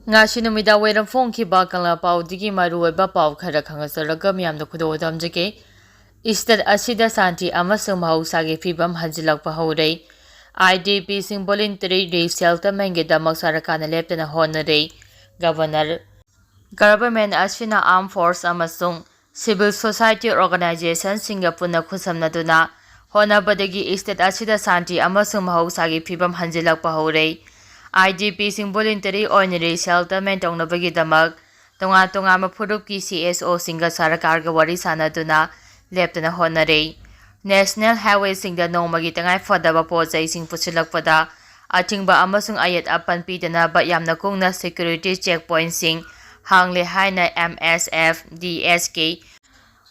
Ngasi numida wairam phongkhiba kangla paudigi maruoiba pau khara khangasaraga miyamda khudodamjake State ashida Santi amasung Mahousagi phibam Hanjillakpa hore IDP sing voluntary resettlement gidamak sarakana leptana honore Government ashina armed force amasung civil society organization singa punna khusamnaduna honabadagi state ashida Santi amasung Mahousagi phibam Hanjillakpa hore IDP sing voluntary ordinary settlement tongnabagi tonga mafurupki CSO singa sarakarga wari sanaduna leptana honare National Highway singda nongmagi tangai fadaba pojai sing pusilakpada atingba amasung ayat apan pidana ba yamna kungna security checkpoint sing hangle haina MSF DSK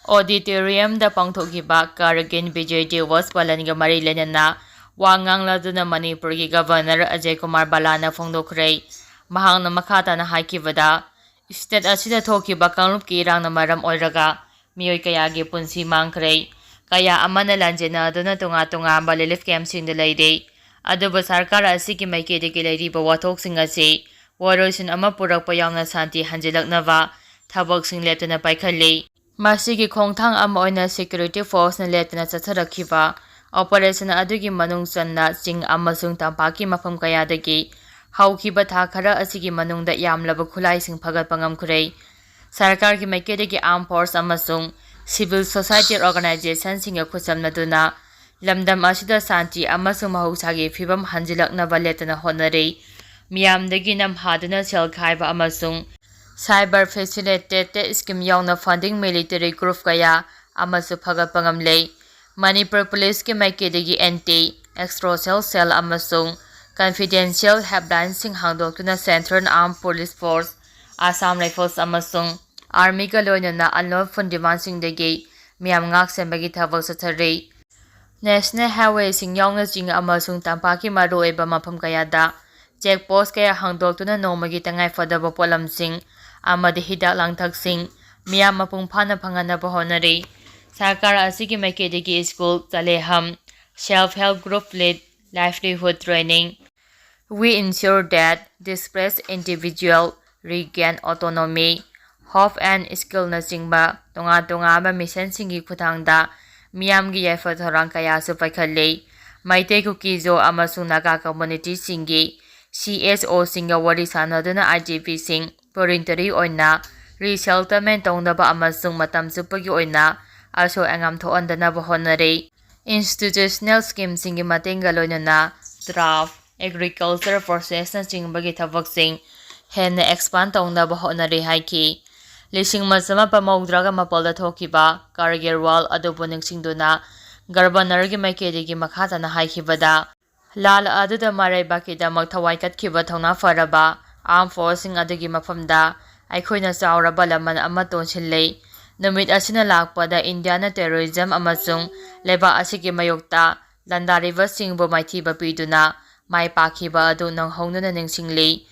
auditorium da pangthokiba Karagin Vijay Diwas palanga mari lenana wangang laduna Manipur gi governor Ajay Kumar Balana phongdokhrei mahangna makhata na haikibada state asida thokiba kanglup ki rangna maram oiraga miyoi kaya gi punsi mangkhrei kaya amana lanjena aduna tunga relief camp sing de leide aduba sarkar asigi maikede gi leidi ba wathok sing ase warosin ama purakpa yauna santi hanjilaknava thabak sing leptana paikhalle masigi khongthang ama oina security force na leptana chatharakhiba operation adugi manung channa sing amasung tampaki mafam kaya dagi haukiba tha khara asigi manungda yamlaba khulai sing phagat pangam khurei sarkar ki maikede gi armed force amasung civil society organization singa khusamnaduna lamdam ashida Santi amasung Mahousagi phibam Hanjillaknaba letana honare miyamdagi namhaduna sel khaiba amasung cyber facilitated scheme yauna funding military group kaya amasu phagat pangamle Manipur police ki maikedi anti extracell cell amasung confidential helpline sing hangdoktuna Central Armed Police Force Assam Rifles amasung army ka loinana unlawful demand sing degi miyam ngak sembagi thabak sathare National Highway sing yauna jing amasung tampaki maru eba mafam kayada checkpost kaya hangdoktuna nomagi tangai fadaba polam sing amadi hidak langthak sing miyam mapung phana phangana bahonare sarkar asigi maikedi school taleham self-help group lead livelihood training we ensure that displaced individual regain autonomy hope and skill na singba tonga ba mission singi khutangda miyamgi yafa thorang kaya su paikhalle maite ku kizo amasung naga community singi CSO singa wari sanaduna IGP sing voluntary oina resettlement tongnaba amasung matam supagi oina aso angam thoandana bahonare institutional scheme singi matenga loinana draft agriculture process na singbagi thabak sing hen expand tongnaba honare haiki Lising masama pamaudraga mapalda thokiba Kargil wall adubo ningsingduna governor gi maikedi gi makhata na haikibada lal aduda marai bakida makthawai katkhiba thongna faraba armed forcing adugi mafamda aikhoina chauraba laman ama tonchillei numit asina lakpada Indiana terrorism amasung leba asigi mayokta landariba singbo maithiba piduna mai pakhiba adu nanghongnuna ningsinglei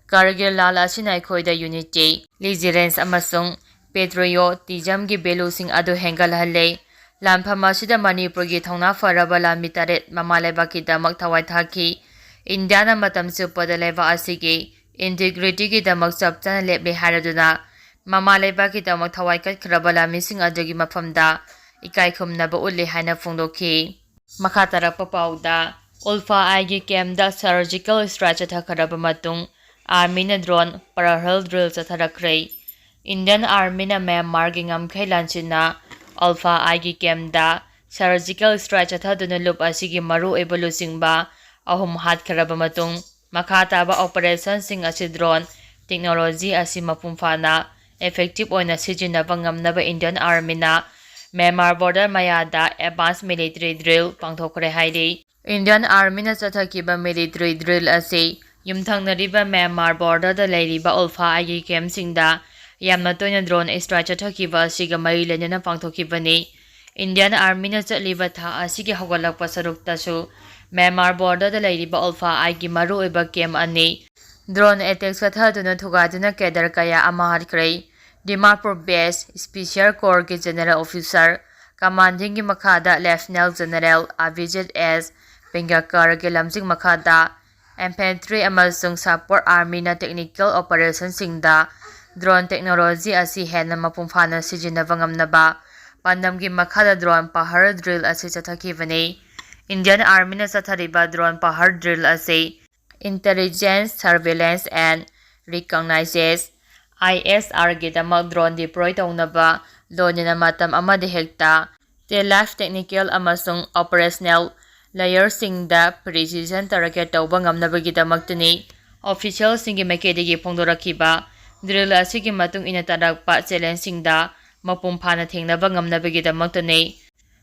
Kargil lal asina aikhoida unity resilience amasung patriotism gi value sing adu hengalhalle lampham asida Manipur gi thongna faraba lami taret mamaleba ki damak thawai thaki Indiana matam supada leba asigi integrity gi damak chapchana leble haraduna mamaleba ki damak thawai kat khraba lami sing adu gi mafamda ikai khumna ba ulle haina phongdokhi makhatara papauda ulfa ai gi camda surgical strike thakharaba matung Army na drone parallel drill chatharakhrei Indian Army na Myanmar gi ngamkhai lanchina Alpha Igi Kemda surgical strike chathaduna lup asigi maru ebolu singba ahum hat kharaba matung makhata ba operation sing asi drone technology asi mapumfana effective oina sijinaba ngamnaba Indian Army na Myanmar border mayada advanced military drill pangthokre hairi Indian Army na chathakiba military drill asi yumthangnariba Myanmar border da leiriba Alpha Igi Kem singda yamna toina drone strike chathakiba asiga mari lenana pangthokibani Indian Army na chatliba tha asigi hogalakpa sarukta su Myanmar border da leiriba Alpha Igi maru eba kem ani drone attack chathaduna thugaduna kedar kaya amahar krei Dimapur base special corps ki general officer commanding ki makhada Lieutenant General Avijit S Pengakar ki lamjing makhada infantry amasung support army na technical operationsingda drone technology asi henna mapungfana sijinaba ngamnaba pandamgi makhada drone pahar drill asi chathakibani. Indian Army na chathariba drone pahar drill asi intelligence, surveillance and recognizes ISR gidamak drone deploy taunaba lonina matam amadi hekta te life technical amasung operational layersingda precision target tauba ngamnabagidamaktani official singi makedigi phongdorakiba drill asigi matung ina tarakpa challenge singda mapumphana thengnaba ngamnabagidamaktani.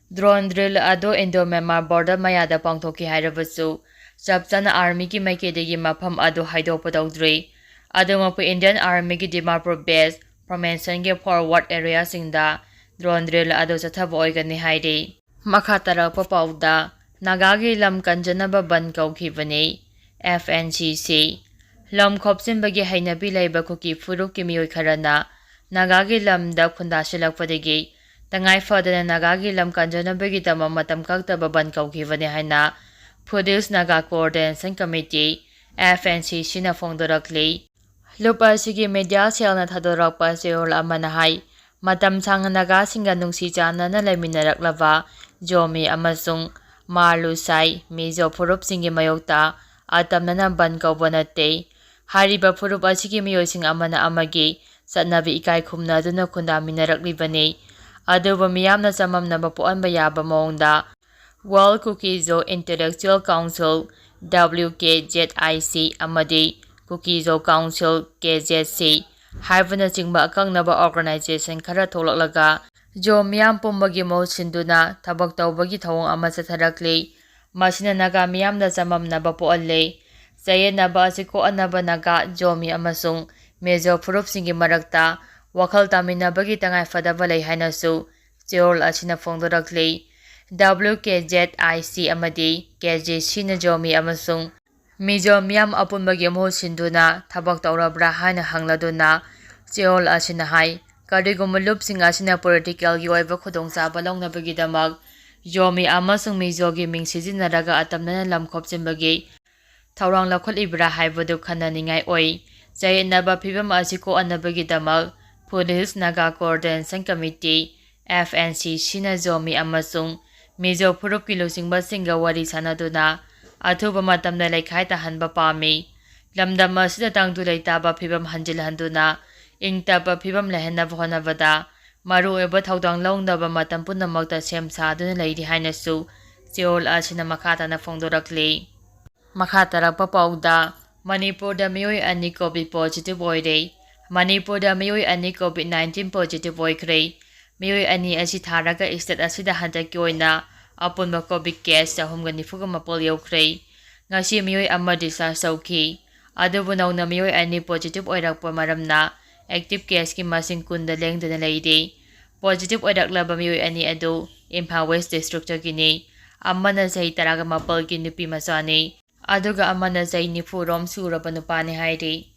Drone drill ado Indo-Myanmar border mayada pangthoki hairabasu chapchana army ki makedigi mafam ado haidopa tawdri adumapu Indian Army ki Dimapur base formation ge forward area singda drone drill ado chathaba oigani hairi. Makha tarakpa pauda Naga gi lam Kanjanaba Banth Koukhibani FNCC lam khopsinbagi hainabi laiba khuki furuk ki miyoi kharana Naga gi lamda khundashilakpadagi tangai fadana Naga gi lam Kanjanaba gi tama matam kaktaba Banth Koukhibani haina Produce Naga Coordination Committee FNCC na phongdorakli. Lupa sigi media cell na thadorakpa seol amana hai matam sang Naga singa nungsi chana na laiminaraklaba Jomi amasung Mahousagi Mizo Furup singi mayokta atamnana Banth kauba natte hariba furup asigi miyosing amana amagi satnabi ikai khumna duna khundaminaraklibani aduba miyamna chamamnaba poanba yaba maungda World Koukhibani Intellectual Council WKZIC amadi Koukhibani Council KZC haibana chingba akangnaba organization khara tholaklaga jo miyam pumbagi mohsinduna thabak tawbagi thawong ama chatharakli masina Naga miyamda chamamnaba poalle sayenaba asiko anaba Naga jomi amasung mejo furup singi marakta wakhal taminabagi tangai fadaba lei hainasu cheol asina phongdorakli. WKZIC amadi KZC na jomi amasung mijo miyam apunbagi mohsinduna thabak tawrabra haina hangladuna cheol asina hai kadiguma lupsing asina political gi oiba khudongchaba longnabagidamak jomi amasung mijogi ming sijinaraga atamnana lam khopchinbagi thawrang lakhotibra haibadu khananingai oi chayenaba phibam asiko anabagidamak Police Naga Coordination Committee FNCC na jomi amasung mijo furup kilosingba singa wari sanaduna athuba matamna laikhai tahanba pami lamdam asida tangtu leitaba phibam hanjilhanduna ingtaba phibam lehenaba honabada maru eba thaudang longdaba matam punamakta sem saduna leiri hainasu cheol asina makhatana phongdorakli. Makha tarakpa pauda Manipurda miyoi ani COVID positive oire Manipurda miyoi ani COVID-19 positive oikre miyoi ani asi tharaga state asida handaki oina apunba COVID case 394 yaukre ngasi miyoi ama discharge tawki adubu nauna miyoi ani positive oirakpa maramna active case ki masing kunda lengdana leiri positive oiraklaba miyoi ani adu Imphal West district gini amana sahi taraga mapal ki nupi masani aduga amana sahi nifu rom suraba nupani hairi.